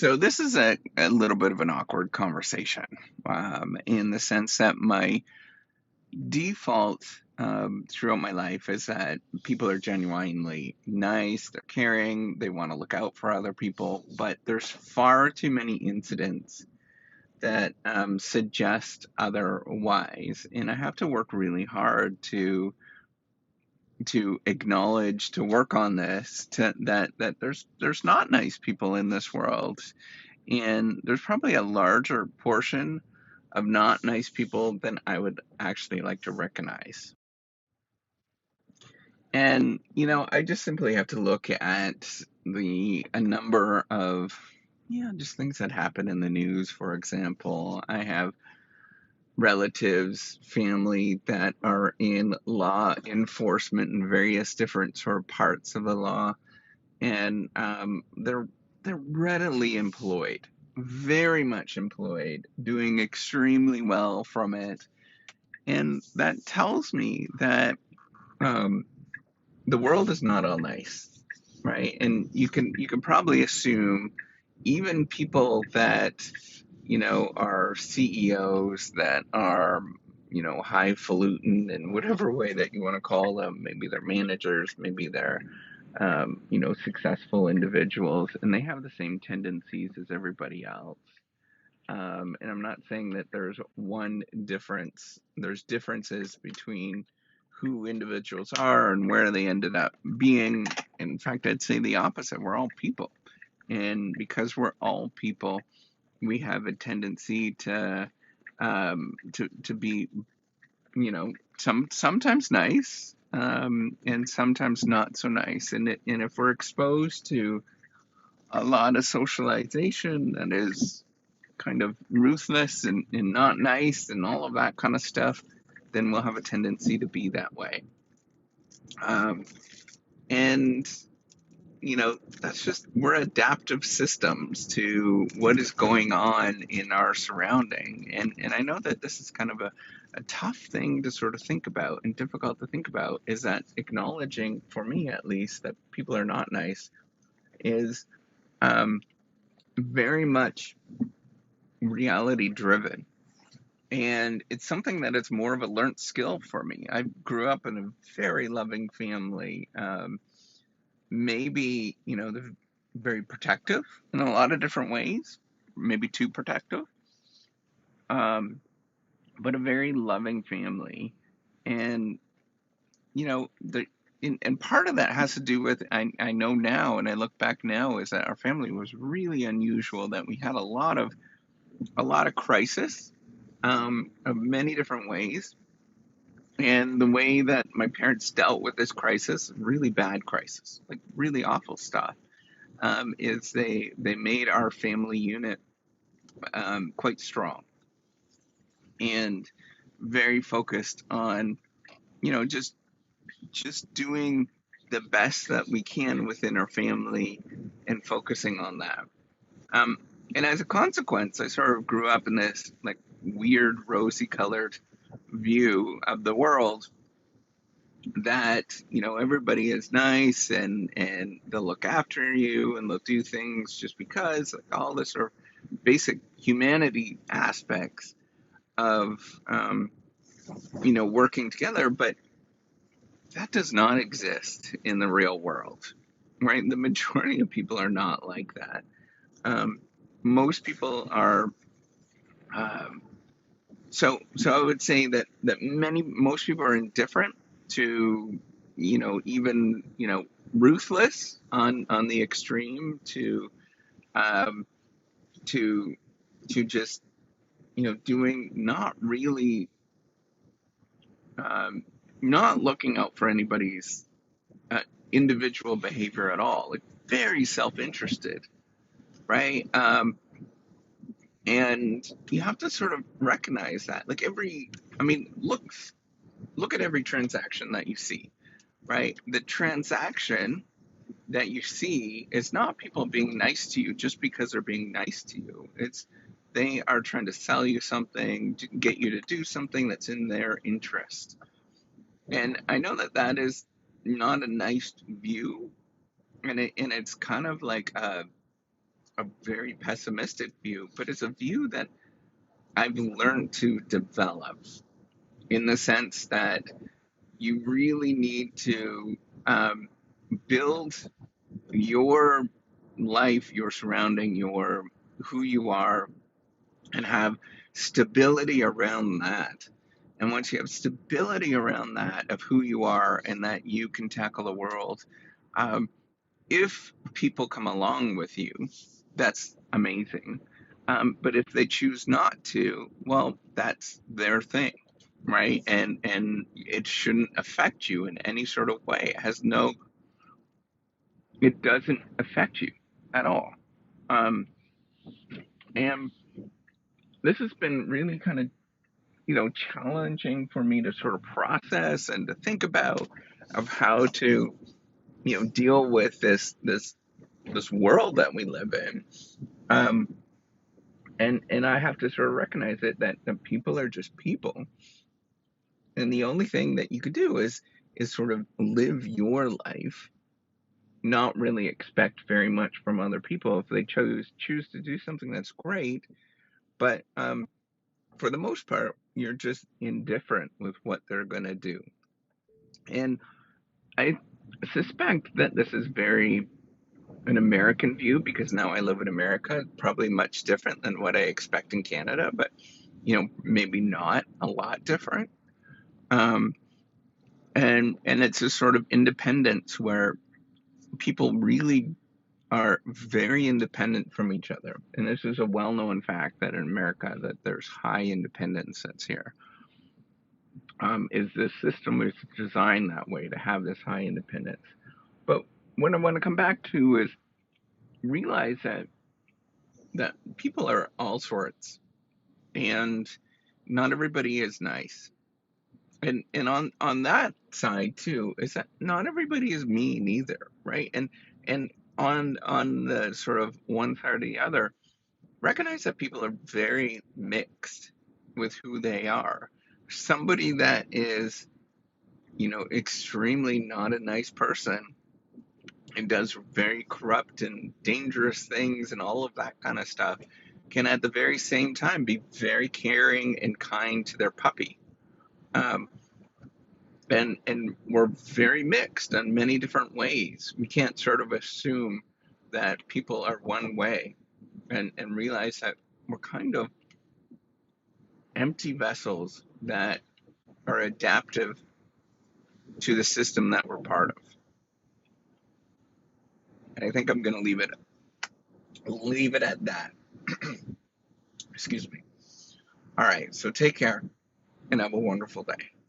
So this is a little bit of an awkward conversation, in the sense that my default throughout my life is that people are genuinely nice, they're caring, they want to look out for other people, but there's far too many incidents that suggest otherwise, and I have to work really hard to acknowledge, to work on this, that there's not nice people in this world. And there's probably a larger portion of not nice people than I would actually like to recognize. And, I just simply have to look at a number of, just things that happen in the news. For example, I have relatives, family that are in law enforcement in various different sort of parts of the law, and they're readily employed, very much employed, doing extremely well from it, and that tells me that um, the world is not all nice, right? And you can probably assume even people that are CEOs that are highfalutin in whatever way that you want to call them. Maybe they're managers, maybe they're successful individuals, and they have the same tendencies as everybody else. And I'm not saying that there's one difference. There's differences between who individuals are and where they ended up being. In fact, I'd say the opposite. We're all people. And because we're all people, we have a tendency to be, sometimes nice, and sometimes not so nice. And if we're exposed to a lot of socialization that is kind of ruthless and not nice and all of that kind of stuff, then we'll have a tendency to be that way. Um, and that's just, we're adaptive systems to what is going on in our surrounding. And I know that this is kind of a tough thing to sort of think about and difficult to think about, is that acknowledging, for me at least, that people are not nice is very much reality driven. And it's something that is more of a learned skill for me. I grew up in a very loving family. Maybe, they're very protective in a lot of different ways, maybe too protective, um, but a very loving family. And, the and part of that has to do with, I know now, and I look back now, is that our family was really unusual, that we had a lot of crisis, of many different ways. And the way that my parents dealt with this crisis, really bad crisis, like really awful stuff, is they made our family unit quite strong and very focused on just doing the best that we can within our family and focusing on that. Um, and as a consequence, I sort of grew up in this like weird rosy colored view of the world, that everybody is nice and they'll look after you and they'll do things just because, like all this sort of basic humanity aspects of working together. But that does not exist in the real world, right? The majority of people are not like that. um, Most people are, um, so I would say that most people are indifferent to, even, ruthless on the extreme, um, to just, doing, not really, um, not looking out for anybody's uh, individual behavior at all, like very self-interested, right? And you have to sort of recognize that, like I mean, look at every transaction that you see, right? The transaction that you see is not people being nice to you just because they're being nice to you. It's they are trying to sell you something, to get you to do something that's in their interest. And I know that that is not a nice view, and it's kind of like a very pessimistic view, but it's a view that I've learned to develop in the sense that you really need to um, build your life, your surrounding, your who you are, and have stability around that. And once you have stability around that of who you are and that you can tackle the world, um, if people come along with you, that's amazing. But if they choose not to, well, that's their thing, right? And it shouldn't affect you in any sort of way. It doesn't affect you at all. Um, and this has been really kind of challenging for me to sort of process and to think about of how to deal with this world that we live in. Um, and I have to sort of recognize it that people are just people, and the only thing that you could do is sort of live your life, not really expect very much from other people. If they choose to do something, that's great, but for the most part, you're just indifferent with what they're gonna do. And I suspect that this is very an American view because now I live in America, probably much different than what I expect in Canada, but maybe not a lot different. Um, and it's a sort of independence where people really are very independent from each other. And this is a well-known fact that in America that there's high independence that's here. Is this system is designed that way to have this high independence. But what I want to come back to is realize that people are all sorts, and not everybody is nice. And on that side too is that not everybody is mean either, right? And on the sort of one side or the other, recognize that people are very mixed with who they are. Somebody that is, extremely not a nice person and does very corrupt and dangerous things and all of that kind of stuff can at the very same time be very caring and kind to their puppy. Um, and we're very mixed in many different ways. We can't sort of assume that people are one way and realize that we're kind of empty vessels that are adaptive to the system that we're part of. And I think I'm going to leave it at that. Excuse me. All right, so take care and have a wonderful day.